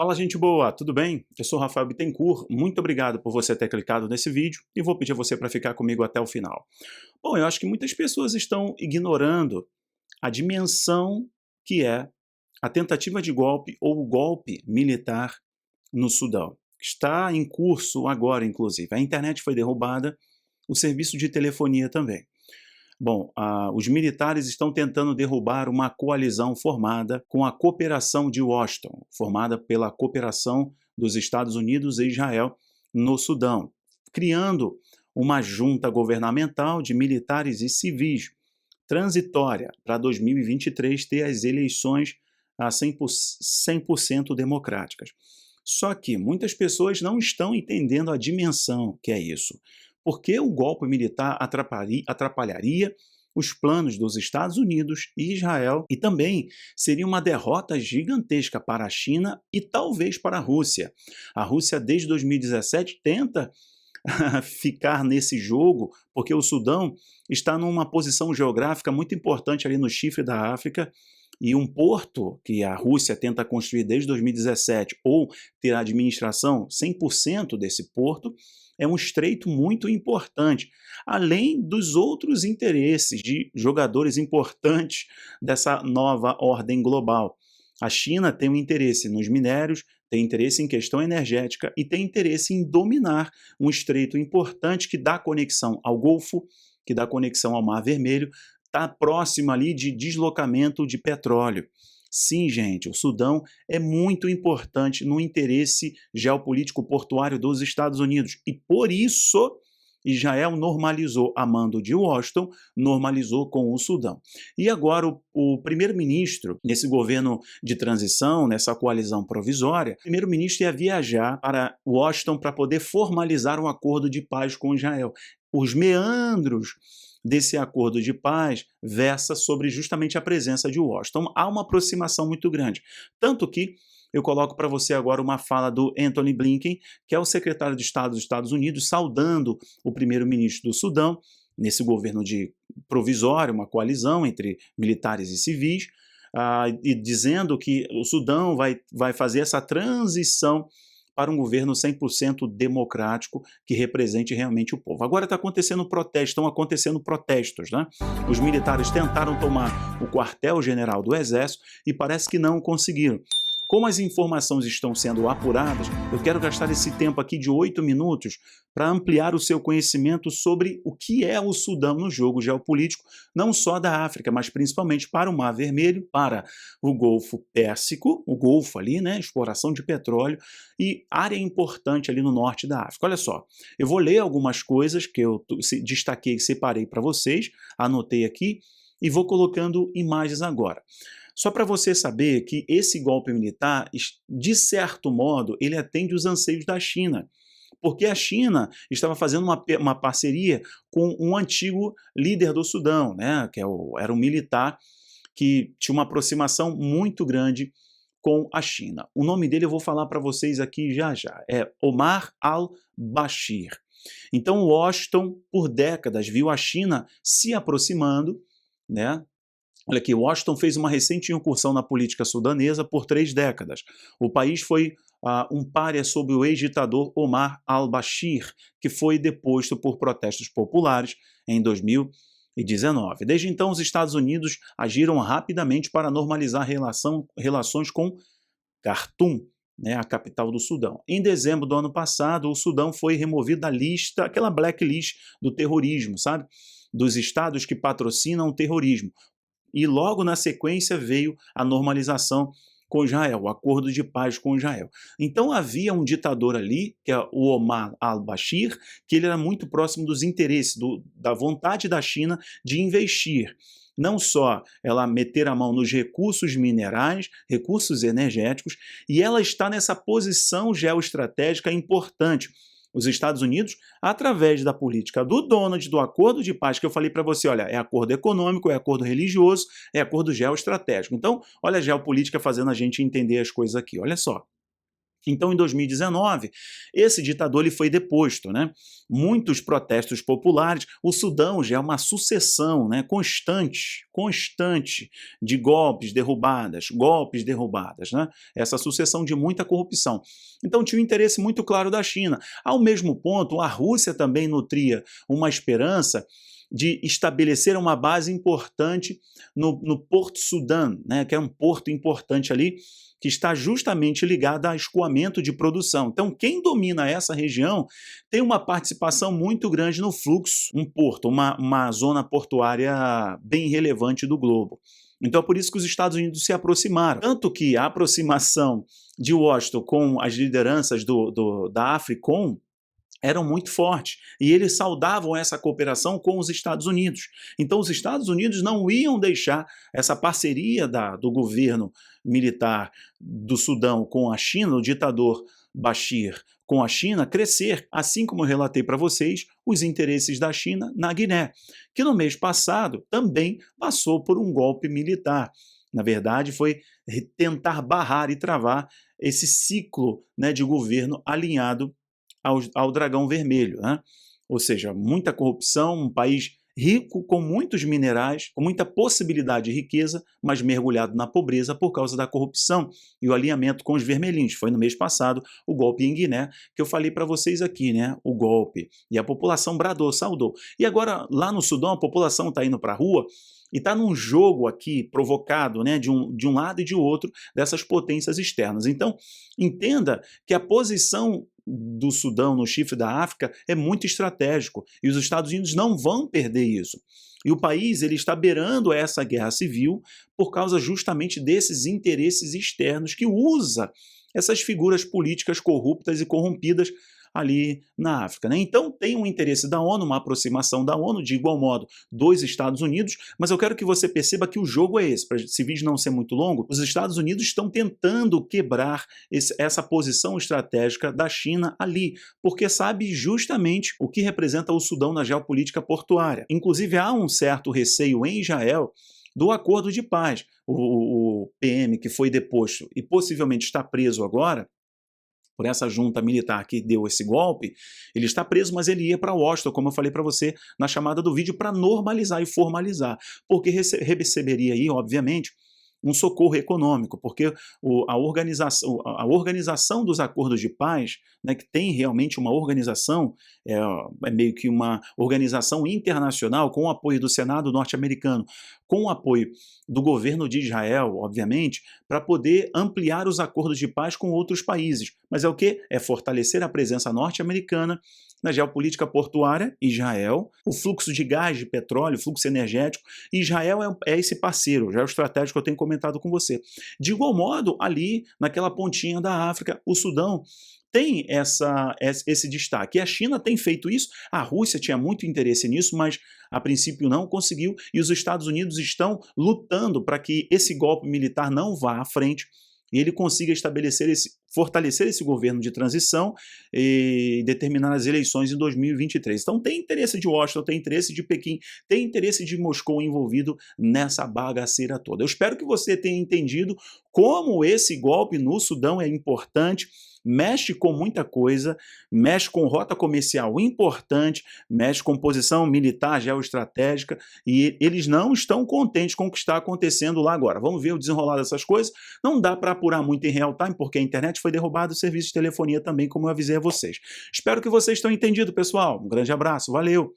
Fala, gente boa, tudo bem? Eu sou Rafael Bittencourt, muito obrigado por você ter clicado nesse vídeo e vou pedir a você para ficar comigo até o final. Bom, eu acho que muitas pessoas estão ignorando a dimensão que é a tentativa de golpe ou o golpe militar no Sudão. Está em curso agora, inclusive. A internet foi derrubada, o serviço de telefonia também. Bom, os militares estão tentando derrubar uma coalizão formada com a cooperação de Washington, formada pela cooperação dos Estados Unidos e Israel no Sudão, criando uma junta governamental de militares e civis transitória para 2023 ter as eleições a 100% democráticas. Só que muitas pessoas não estão entendendo a dimensão que é isso. Por que o golpe militar atrapalharia os planos dos Estados Unidos e Israel e também seria uma derrota gigantesca para a China e talvez para a Rússia. A Rússia, desde 2017, tenta ficar nesse jogo porque o Sudão está numa posição geográfica muito importante ali no chifre da África e um porto que a Rússia tenta construir desde 2017 ou ter a administração 100% desse porto, é um estreito muito importante, além dos outros interesses de jogadores importantes dessa nova ordem global. A China tem um interesse nos minérios, tem interesse em questão energética e tem interesse em dominar um estreito importante que dá conexão ao Golfo, que dá conexão ao Mar Vermelho, está próximo ali de deslocamento de petróleo. Sim, gente, o Sudão é muito importante no interesse geopolítico portuário dos Estados Unidos e por isso Israel normalizou a mando de Washington, normalizou com o Sudão. E agora o primeiro-ministro, nesse governo de transição, nessa coalizão provisória, o primeiro-ministro ia viajar para Washington para poder formalizar um acordo de paz com Israel. Os meandros desse acordo de paz versa sobre justamente a presença de Washington. Há uma aproximação muito grande. Tanto que eu coloco para você agora uma fala do Antony Blinken, que é o secretário de Estado dos Estados Unidos, saudando o primeiro-ministro do Sudão, nesse governo de provisório, uma coalizão entre militares e civis, e dizendo que o Sudão vai fazer essa transição para um governo 100% democrático que represente realmente o povo. Agora estão acontecendo protestos, né? Os militares tentaram tomar o quartel-general do Exército e parece que não conseguiram. Como as informações estão sendo apuradas, eu quero gastar esse tempo aqui de 8 minutos para ampliar o seu conhecimento sobre o que é o Sudão no jogo geopolítico, não só da África, mas principalmente para o Mar Vermelho, para o Golfo Pérsico, o Golfo ali, né, exploração de petróleo, e área importante ali no norte da África. Olha só, eu vou ler algumas coisas que eu destaquei e separei para vocês, anotei aqui, e vou colocando imagens agora. Só para você saber que esse golpe militar, de certo modo, ele atende os anseios da China, porque a China estava fazendo uma parceria com um antigo líder do Sudão, né, que era um militar que tinha uma aproximação muito grande com a China. O nome dele eu vou falar para vocês aqui já já, é Omar al-Bashir. Então Washington, por décadas, viu a China se aproximando, né? Olha aqui, Washington fez uma recente incursão na política sudanesa por 3 décadas. O país foi um pária sob o ex-ditador Omar al-Bashir, que foi deposto por protestos populares em 2019. Desde então, os Estados Unidos agiram rapidamente para normalizar relações com Khartoum, né, a capital do Sudão. Em dezembro do ano passado, o Sudão foi removido da lista, aquela blacklist do terrorismo, sabe? Dos estados que patrocinam o terrorismo. E logo na sequência veio a normalização com Israel, o acordo de paz com Israel. Então havia um ditador ali, que é o Omar al-Bashir, que ele era muito próximo dos interesses, da vontade da China de investir. Não só ela meter a mão nos recursos minerais, recursos energéticos, e ela está nessa posição geoestratégica importante. Os Estados Unidos, através da política do Donald, do acordo de paz que eu falei para você, olha, é acordo econômico, é acordo religioso, é acordo geoestratégico. Então, olha a geopolítica fazendo a gente entender as coisas aqui, olha só. Então, em 2019, esse ditador ele foi deposto, né? Muitos protestos populares. O Sudão já é uma sucessão, né, constante de golpes derrubadas, né? Essa sucessão de muita corrupção. Então, tinha um interesse muito claro da China. Ao mesmo ponto, a Rússia também nutria uma esperança de estabelecer uma base importante no Porto Sudão, né, que é um porto importante ali, que está justamente ligada a escoamento de produção. Então, quem domina essa região tem uma participação muito grande no fluxo, um porto, uma zona portuária bem relevante do globo. Então é por isso que os Estados Unidos se aproximaram. Tanto que a aproximação de Washington com as lideranças da AFRICOM eram muito fortes, e eles saudavam essa cooperação com os Estados Unidos. Então os Estados Unidos não iam deixar essa parceria do governo militar do Sudão com a China, o ditador Bashir com a China, crescer, assim como eu relatei para vocês, os interesses da China na Guiné, que no mês passado também passou por um golpe militar. Na verdade, foi tentar barrar e travar esse ciclo, né, de governo alinhado ao dragão vermelho, né? Ou seja, muita corrupção, um país rico com muitos minerais, com muita possibilidade de riqueza, mas mergulhado na pobreza por causa da corrupção e o alinhamento com os vermelhinhos. Foi no mês passado o golpe em Guiné, que eu falei para vocês aqui, né? O golpe. E a população bradou, saudou. E agora, lá no Sudão, a população está indo para a rua e está num jogo aqui provocado, né, de um lado e de outro dessas potências externas. Então, entenda que a posição do Sudão no chifre da África é muito estratégico e os Estados Unidos não vão perder isso. E o país ele está beirando essa guerra civil por causa justamente desses interesses externos que usa essas figuras políticas corruptas e corrompidas ali na África, né? Então tem um interesse da ONU, uma aproximação da ONU, de igual modo dos Estados Unidos, mas eu quero que você perceba que o jogo é esse. Para esse vídeo não ser muito longo, os Estados Unidos estão tentando quebrar essa posição estratégica da China ali, porque sabe justamente o que representa o Sudão na geopolítica portuária. Inclusive há um certo receio em Israel do acordo de paz. O PM que foi deposto e possivelmente está preso agora, por essa junta militar que deu esse golpe, ele está preso, mas ele ia para Washington, como eu falei para você na chamada do vídeo, para normalizar e formalizar, porque receberia aí, obviamente, um socorro econômico, porque a organização dos acordos de paz, né, que tem realmente uma organização, é meio que uma organização internacional com o apoio do Senado norte-americano, com o apoio do governo de Israel, obviamente, para poder ampliar os acordos de paz com outros países. Mas é o quê? É fortalecer a presença norte-americana na geopolítica portuária, Israel, o fluxo de gás, de petróleo, fluxo energético. Israel é esse parceiro, já é o estratégico que eu tenho comentado com você. De igual modo, ali, naquela pontinha da África, o Sudão tem esse destaque. E a China tem feito isso, a Rússia tinha muito interesse nisso, mas a princípio não conseguiu, e os Estados Unidos estão lutando para que esse golpe militar não vá à frente e ele consiga fortalecer esse governo de transição e determinar as eleições em 2023. Então tem interesse de Washington, tem interesse de Pequim, tem interesse de Moscou envolvido nessa bagaceira toda. Eu espero que você tenha entendido como esse golpe no Sudão é importante, mexe com muita coisa, mexe com rota comercial importante, mexe com posição militar geoestratégica, e eles não estão contentes com o que está acontecendo lá agora. Vamos ver o desenrolar dessas coisas. Não dá para apurar muito em real time, porque a internet foi derrubada, o serviço de telefonia também, como eu avisei a vocês. Espero que vocês tenham entendido, pessoal. Um grande abraço, valeu!